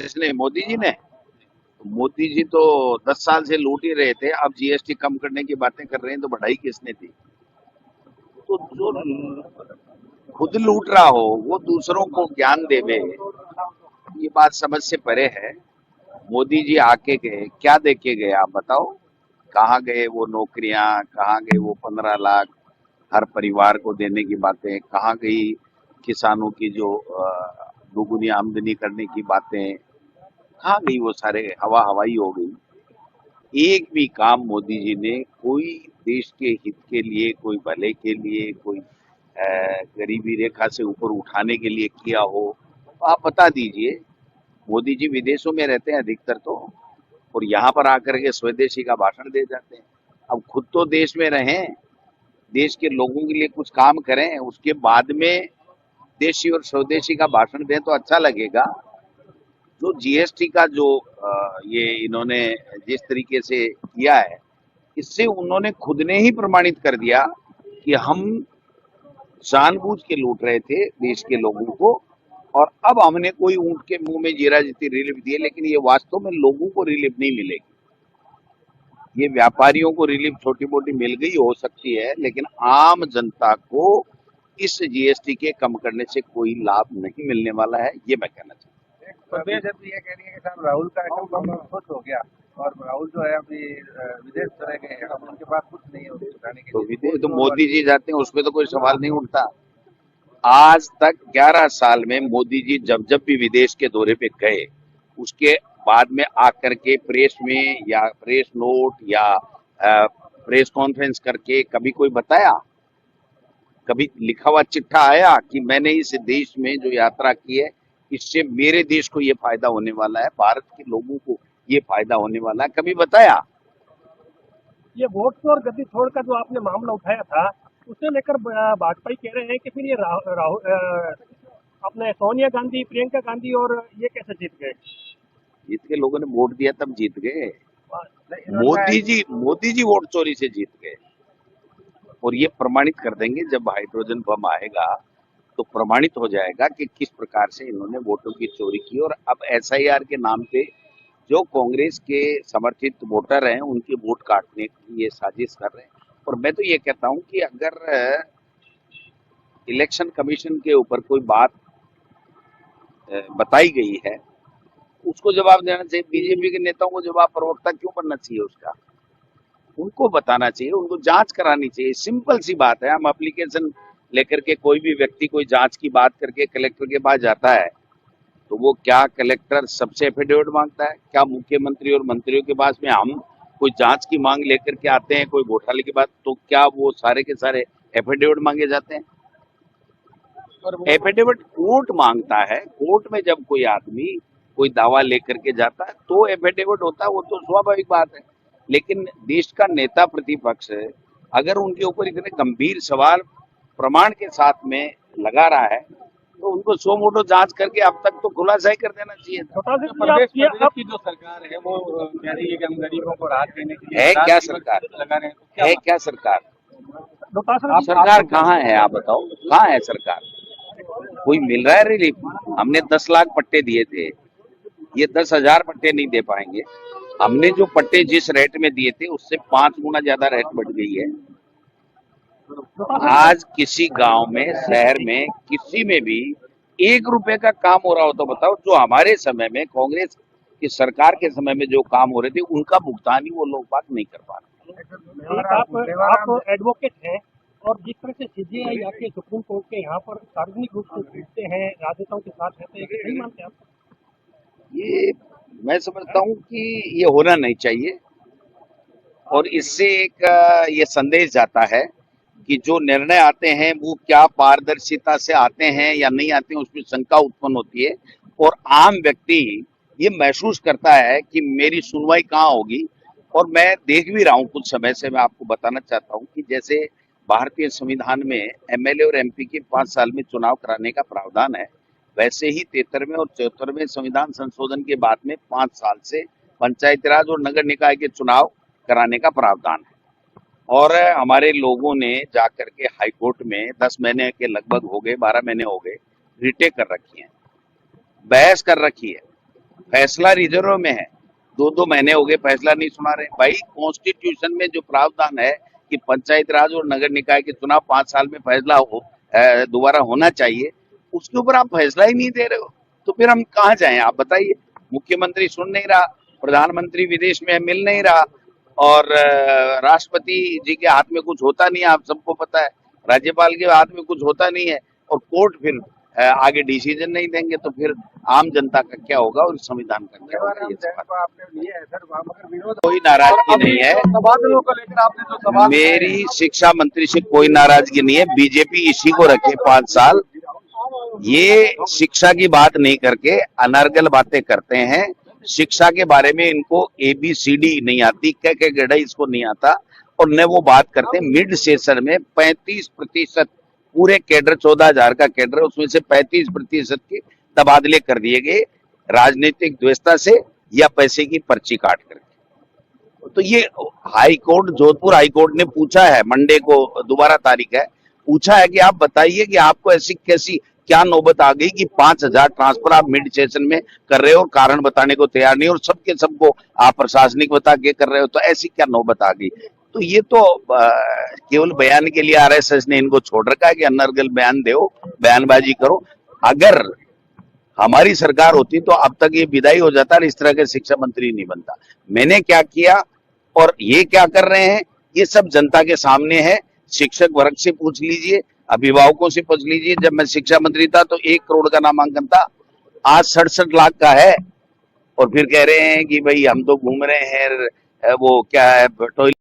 किसने? मोदी जी ने। मोदी जी तो 10 साल से लूट ही रहे थे, अब जीएसटी कम करने की बातें कर रहे हैं, तो बढ़ाई किसने थी? तो जो खुद लूट रहा हो वो दूसरों को ज्ञान देवे, ये बात समझ से परे है। मोदी जी आके गए, क्या दे के गए आप बताओ? कहाँ गए वो नौकरियां, कहाँ गए वो 15 लाख हर परिवार को देने की बातें, कहाँ गई किसानों की जो दोगुनी आमदनी करने की बातें, कहाँ गई वो सारे? हवा हवाई हो गई। एक भी काम मोदी जी ने कोई देश के हित के लिए, कोई भले के लिए, कोई गरीबी रेखा से ऊपर उठाने के लिए किया हो तो आप बता दीजिए। मोदी जी विदेशों में रहते हैं अधिकतर तो, और यहाँ पर आकर के स्वदेशी का भाषण दे जाते हैं। अब खुद तो देश में रहें, देश के लोगों के लिए कुछ काम करें, उसके बाद में देशी और स्वदेशी का भाषण दें तो अच्छा लगेगा। जो जीएसटी का जो ये इन्होंने जिस तरीके से किया है, इससे उन्होंने खुद ने ही प्रमाणित कर दिया कि हम जानबूझ के लूट रहे थे देश के लोगों को, और अब हमने कोई ऊंट के मुंह में जीरा जितनी रिलीफ दी है, लेकिन ये वास्तव में लोगों को रिलीफ नहीं मिलेगी। ये व्यापारियों को रिलीफ छोटी मोटी मिल गई हो सकती है, लेकिन आम जनता को इस जीएसटी के कम करने से कोई लाभ नहीं मिलने वाला है, ये मैं कहना चाहता हूँ। तो जब ये कह रही है कि साहब राहुल का एटम बम खुश हो गया और राहुल जो है अभी विदेश चले गए हैं, अब उनके पास कुछ नहीं है उनको उठाने के तो लिए। विदेश तो मोदी जी जाते हैं, उसमें तो कोई सवाल नहीं उठता। आज तक 11 साल में मोदी जी जब जब भी विदेश के दौरे पे गए, उसके बाद में आकर के प्रेस में या प्रेस नोट या प्रेस कॉन्फ्रेंस करके कभी कोई बताया? कभी लिखा हुआ चिट्ठा आया कि मैंने इस देश में जो यात्रा की है, इससे मेरे देश को ये फायदा होने वाला है, भारत के लोगों को ये फायदा होने वाला है? कभी बताया? ये वोट चोर गद्दी छोड़ का जो आपने मामला उठाया था, उसे लेकर भाजपा ही कह रहे हैं कि फिर ये अपने सोनिया गांधी, प्रियंका गांधी और ये कैसे जीत गए? जीत के लोगों ने वोट दिया तब जीत गए। इन्होंने मोदी जी वोट चोरी से जीत गए, और ये प्रमाणित कर देंगे जब हाइड्रोजन बम आएगा, तो प्रमाणित हो जाएगा कि किस प्रकार से इन्होंने वोटों की चोरी की। और अब एसआईआर के नाम पे जो कांग्रेस के समर्थित वोटर हैं, उनके वोट काटने की ये साजिश कर रहे हैं। और मैं तो ये कहता हूं कि अगर इलेक्शन कमीशन के ऊपर कोई बात बताई गई है, उसको जवाब देना चाहिए। बीजेपी के नेताओं को जवाब प्रवक्ता क्यों बनना चाहिए उसका? उनको बताना चाहिए, उनको जांच करानी चाहिए। सिंपल सी बात है। हम एप्लीकेशन लेकर के कोई भी व्यक्ति कोई जांच की बात करके कलेक्टर के पास जाता है, तो वो क्या कलेक्टर सबसे एफिडेविट मांगता है? क्या मुख्यमंत्री और मंत्रियों के पास में हम कोई जांच की मांग लेकर के आते हैं कोई घोटाले की बात, तो क्या वो सारे के सारे एफिडेविट मांगे जाते हैं? एफिडेविट कोर्ट मांगता है। कोर्ट में जब कोई आदमी कोई दावा लेकर के जाता है तो एफिडेविट होता है, वो तो स्वाभाविक बात है। लेकिन देश का नेता प्रतिपक्ष अगर उनके ऊपर इतने गंभीर सवाल प्रमाण के साथ में लगा रहा है, तो उनको सो मोटो जांच करके अब तक तो खुलासा ही कर देना चाहिए था। प्रदेश की जो सरकार है वो कह रही है कि हम गरीबों को राहत देने के लिए है क्या सरकार? लगा रहे हैं, तो है क्या सरकार? डॉक्टर सरकार कहाँ है? आप बताओ, कहाँ है सरकार? कोई मिल रहा है रिलीफ? हमने 10 लाख पट्टे दिए थे, ये 10,000 पट्टे नहीं दे पाएंगे। हमने जो पट्टे जिस रेट में दिए थे उससे 5 गुना ज्यादा रेट बढ़ गई है। आज किसी गांव में, शहर में, किसी में भी 1 रुपए का काम हो रहा हो तो बताओ। जो हमारे समय में कांग्रेस की सरकार के समय में जो काम हो रहे थे, उनका भुगतान ही वो लोग बात नहीं कर पा रहे। आप एडवोकेट हैं और जिस तरह से सीबीआई आके सुप्रीम कोर्ट के यहाँ पर सार्वजनिक रूप से पीटते हैं, राजनेताओं के साथ रहते हैं, नहीं मानते आप? ये मैं समझता हूँ कि ये होना नहीं चाहिए, और इससे एक ये संदेश जाता है कि जो निर्णय आते हैं वो क्या पारदर्शिता से आते हैं या नहीं आते हैं, उसमें शंका उत्पन्न होती है। और आम व्यक्ति ये महसूस करता है कि मेरी सुनवाई कहाँ होगी। और मैं देख भी रहा हूँ कुछ समय से, मैं आपको बताना चाहता हूँ कि जैसे भारतीय संविधान में एमएलए और एमपी के 5 साल में चुनाव कराने का प्रावधान है, वैसे ही 73वें और 74वें संविधान संशोधन के बाद में 5 साल से पंचायती राज और नगर निकाय के चुनाव कराने का प्रावधान है। और हमारे लोगों ने जाकर के हाईकोर्ट में 10 महीने के लगभग हो गए, 12 महीने हो गए, रिटें कर रखी हैं, बहस कर रखी है। फैसला रिजर्व में है, 2-2 महीने हो गए फैसला नहीं सुना रहे। भाई कॉन्स्टिट्यूशन में जो प्रावधान है कि पंचायत राज और नगर निकाय के चुनाव 5 साल में फैसला दोबारा होना चाहिए, उसके ऊपर आप फैसला ही नहीं दे रहे हो, तो फिर हम कहाँ जाएं आप बताइए। मुख्यमंत्री सुन नहीं रहा, प्रधानमंत्री विदेश में मिल नहीं रहा, और राष्ट्रपति जी के हाथ में कुछ होता नहीं है, आप सबको पता है, राज्यपाल के हाथ में कुछ होता नहीं है, और कोर्ट फिर आगे डिसीजन नहीं देंगे, तो फिर आम जनता का क्या होगा और संविधान का क्या होगा। ये सवाल को आपने लिए है सर, वहाँ मगर विरोध कोई नाराजगी नहीं है, तबादलों को लेकर आपने जो सवाल मेरी शिक्षा मंत्री से कोई नाराजगी नहीं है। बीजेपी इसी को रखे 5 साल, ये शिक्षा की बात नहीं करके अनर्गल बातें करते हैं। शिक्षा के बारे में इनको ABCD नहीं आती, कह गढ़ई इसको नहीं आता, और न वो बात करते हैं। मिड सेशन में 35% पूरे कैडर 14,000 का कैडर, उसमें से 35% के तबादले कर दिए गए राजनीतिक द्वेषता से या पैसे की पर्ची काट करके। तो ये high court, Jodhpur high court ने पूछा है, मंडे को दोबारा तारीख है, पूछा है कि आप बताइए कि आपको ऐसी कैसी क्या नौबत आ गई कि 5,000 ट्रांसफर आप मिड सेशन में कर रहे हो और कारण बताने को तैयार नहीं, और सबके सबको आप प्रशासनिक बता के कर रहे हो, तो ऐसी क्या नौबत आ गई। तो ये तो केवल बयान के लिए RSS ने इनको छोड़ रखा है कि अनर्गल बयान दो, बयानबाजी करो। अगर हमारी सरकार होती तो अब तक ये विदाई हो जाता और इस तरह के शिक्षा मंत्री नहीं बनता। मैंने क्या किया और ये क्या कर रहे हैं, ये सब जनता के सामने है। शिक्षक वर्ग से पूछ लीजिए, अभिभावकों से पूछ लीजिए। जब मैं शिक्षा मंत्री था तो 1 करोड़ का नामांकन था, आज 67 लाख का है, और फिर कह रहे हैं कि भाई हम तो घूम रहे हैं, वो क्या है, टॉयलेट